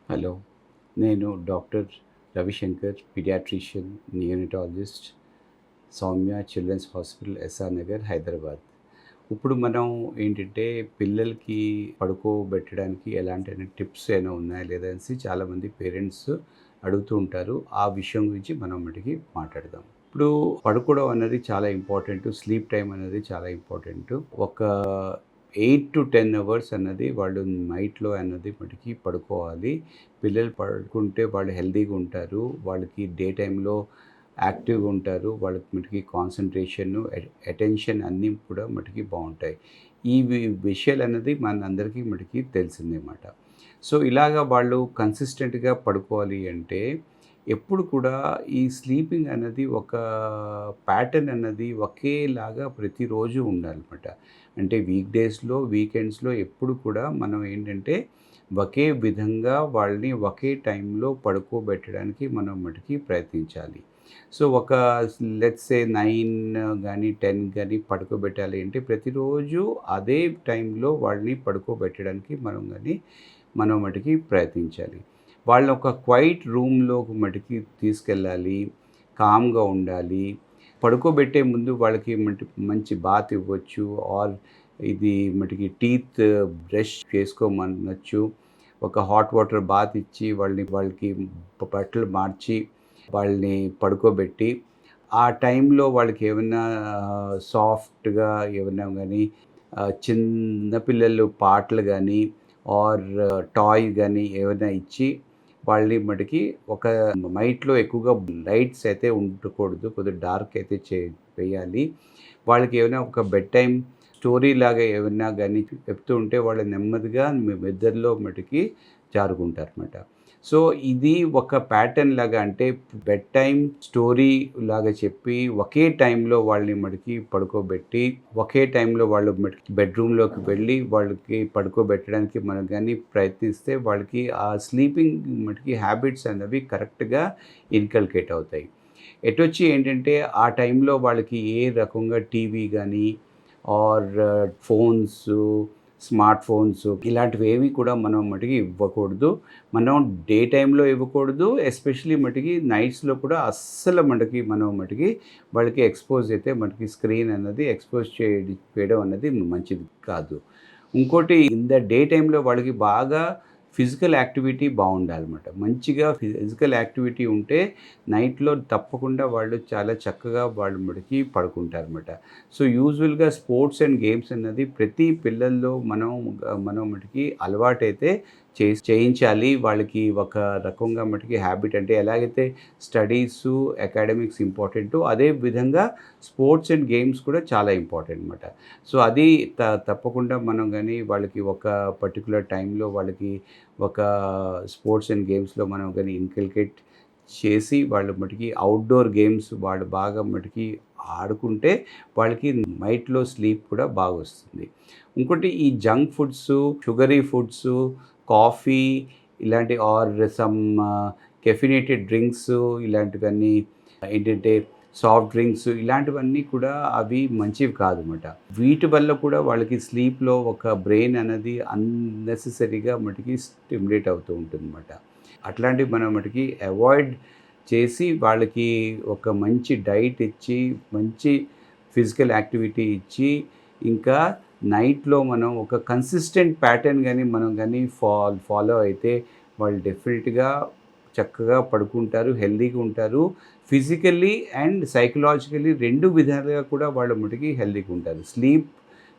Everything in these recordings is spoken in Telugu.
హలో. నేను doctor Ravishankar, paediatrician, neonatologist, Soumya children's hospital, SR Nagar, Hyderabad. ఇప్పుడు మనం ఏంటంటే పిల్లలకి పడుకోబెట్టడానికి ఎలాంటి టిప్స్ ఏమైనా ఉన్నాయా లేదా అనేసి చాలామంది పేరెంట్స్ అడుగుతూ ఉంటారు. ఆ విషయం గురించి మనం మటుకి మాట్లాడదాం. ఇప్పుడు పడుకోవడం అనేది చాలా ఇంపార్టెంట్. స్లీప్ టైం అనేది చాలా ఇంపార్టెంట్. ఒక 8 to 10 అవర్స్ అన్నది వాళ్ళు నైట్లో అన్నది మటుకి పడుకోవాలి. పిల్లలు పడుకుంటే వాళ్ళు హెల్తీగా ఉంటారు. వాళ్ళకి డే టైంలో యాక్టివ్గా ఉంటారు. వాళ్ళకి మటుకి కాన్సన్ట్రేషన్, అటెన్షన్ అన్నీ కూడా మటుకి బాగుంటాయి. ఈ విషయాలు అన్నది మనందరికీ మటుకి తెలిసిందేమాట. సో ఇలాగా వాళ్ళు కన్సిస్టెంట్గా పడుకోవాలి అంటే ఎప్పుడు కూడా ఈ స్లీపింగ్ అన్నది ఒక ప్యాటర్న్ అన్నది ఒకేలాగా ప్రతిరోజు ఉండాలన్నమాట. అంటే వీక్ డేస్లో, వీకెండ్స్లో ఎప్పుడు కూడా మనం ఏంటంటే ఒకే విధంగా వాళ్ళని ఒకే టైంలో పడుకోబెట్టడానికి మనం మటుకి ప్రయత్నించాలి. సో ఒక లెట్స్ సే 9 గానీ, 10 గానీ పడుకోబెట్టాలి అంటే ప్రతిరోజు అదే టైంలో వాళ్ళని పడుకోబెట్టడానికి మనం మటుకి ప్రయత్నించాలి. వాళ్ళని ఒక క్వైట్ రూమ్‌లోకి మటుకి తీసుకెళ్ళాలి. కామ్‌గా ఉండాలి. పడుకోబెట్టే ముందు వాళ్ళకి మంచి బాత్ ఇవ్వచ్చు. ఆర్ ఇది మటుకి టీత్ బ్రష్ చేసుకోమనొచ్చు. ఒక హాట్ వాటర్ బాత్ ఇచ్చి వాళ్ళకి బట్టలు మార్చి వాళ్ళని పడుకోబెట్టి, ఆ టైంలో వాళ్ళకి ఏమన్నా సాఫ్ట్‌గా ఏమన్నా గానీ చిన్న పిల్లలు పాటలు గానీ ఆర్ టాయ్ గానీ ఏమైనా ఇచ్చి వాళ్ళని మటుకి ఒక నైట్‌లో ఎక్కువగా లైట్స్ అయితే ఉండకూడదు. కొద్దిగా డార్క్ అయితే వేయాలి. వాళ్ళకి ఏమైనా ఒక బెడ్ టైమ్ స్టోరీ లాగా ఏమన్నా గానీ చెప్తూ ఉంటే వాళ్ళు నెమ్మదిగా నిద్రలో మటుకి జారుకుంటారనమాట. సో ఇది ఒక ప్యాటర్న్ లాగా అంటే బెడ్ టైమ్ స్టోరీ లాగా చెప్పి ఒకే టైంలో వాళ్ళని మటుకి పడుకోబెట్టి, ఒకే టైంలో వాళ్ళు మటుకి బెడ్‌రూమ్‌లోకి వెళ్ళి వాళ్ళకి పడుకోబెట్టడానికి మనం గానీ ప్రయత్నిస్తే వాళ్ళకి ఆ స్లీపింగ్ మటుకి హ్యాబిట్స్ అనేవి కరెక్ట్‌గా ఇన్కల్కేట్ అవుతాయి. ఎటొచ్చి ఏంటంటే ఆ టైంలో వాళ్ళకి ఏ రకంగా టీవీ గానీ ఆర్ ఫోన్సు, స్మార్ట్ ఫోన్స్ ఇలాంటివేవి కూడా మనం మటుకి ఇవ్వకూడదు. మనం డే టైమ్‌లో ఇవ్వకూడదు. ఎస్పెషల్లీ మటుకి నైట్స్‌లో కూడా అస్సలు మనం మటుకి వాళ్ళకి ఎక్స్‌పోజ్ అయితే మటుకి స్క్రీన్ అన్నది ఎక్స్‌పోజ్ చేయడం అన్నది మంచిది కాదు. ఇంకోటి ఇన్ ద డే టైమ్‌లో వాళ్ళకి బాగా ఫిజికల్ యాక్టివిటీ బావుండాలన్నమాట. మంచిగా ఫిజికల్ యాక్టివిటీ ఉంటే నైట్‌లో తప్పకుండా వాళ్ళు చాలా చక్కగా వాళ్ళు మటుకి పడుకుంటారన్నమాట. సో యూజువల్‌గా స్పోర్ట్స్ అండ్ గేమ్స్ అన్నది ప్రతి పిల్లల్లో మనం మటుకి అలవాటైతే చేయించాలి. వాళ్ళకి ఒక రకంగా మటుకి హ్యాబిట్ అంటే ఎలాగైతే స్టడీసు, అకాడమిక్స్ ఇంపార్టెంటో అదే విధంగా స్పోర్ట్స్ అండ్ గేమ్స్ కూడా చాలా ఇంపార్టెంట్ అనమాట. సో అది తప్పకుండా మనం గానీ వాళ్ళకి ఒక పర్టిక్యులర్ టైంలో వాళ్ళకి ఒక స్పోర్ట్స్ అండ్ గేమ్స్‌లో మనం గానీ ఇన్కల్కేట్ చేసి వాళ్ళు మటుకి అవుట్‌డోర్ గేమ్స్ వాళ్ళు బాగా మటుకి ఆడుకుంటే వాళ్ళకి నైట్‌లో స్లీప్ కూడా బాగొస్తుంది. ఇంకోటి ఈ junk foods, sugary foods, coffee ఇలాంటి ఆర్ సమ్ కెఫినేటెడ్ డ్రింక్సు ఇలాంటివన్నీ ఏంటంటే సాఫ్ట్ డ్రింక్స్ ఇలాంటివన్నీ కూడా అవి మంచివి కాదన్నమాట. వీటి వల్ల కూడా వాళ్ళకి స్లీప్‌లో ఒక బ్రెయిన్ అనేది అన్నెసెసరీగా మటుకి స్టిమ్యులేట్ అవుతూ ఉంటుందన్నమాట. అట్లాంటివి మనం మటుకి అవాయిడ్ చేసి వాళ్ళకి ఒక మంచి డైట్ ఇచ్చి, మంచి ఫిజికల్ యాక్టివిటీ ఇచ్చి, ఇంకా నైట్‌లో మనం ఒక కన్సిస్టెంట్ ప్యాటర్న్ మనం గానీ ఫాలో అయితే వాళ్ళు డెఫినిట్‌గా చక్కగా పడుకుంటారు, హెల్తీగా ఉంటారు. ఫిజికల్లీ అండ్ సైకలాజికల్లీ 2 విధాలుగా కూడా వాళ్ళు మటుకి హెల్తీగా ఉంటారు. స్లీప్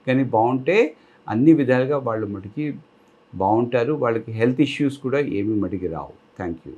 గానీ బావుంటే అన్ని విధాలుగా వాళ్ళు మటుకి బావుంటారు. వాళ్ళకి హెల్త్ ఇష్యూస్ కూడా ఏమి మటుకి రావు. Thank you.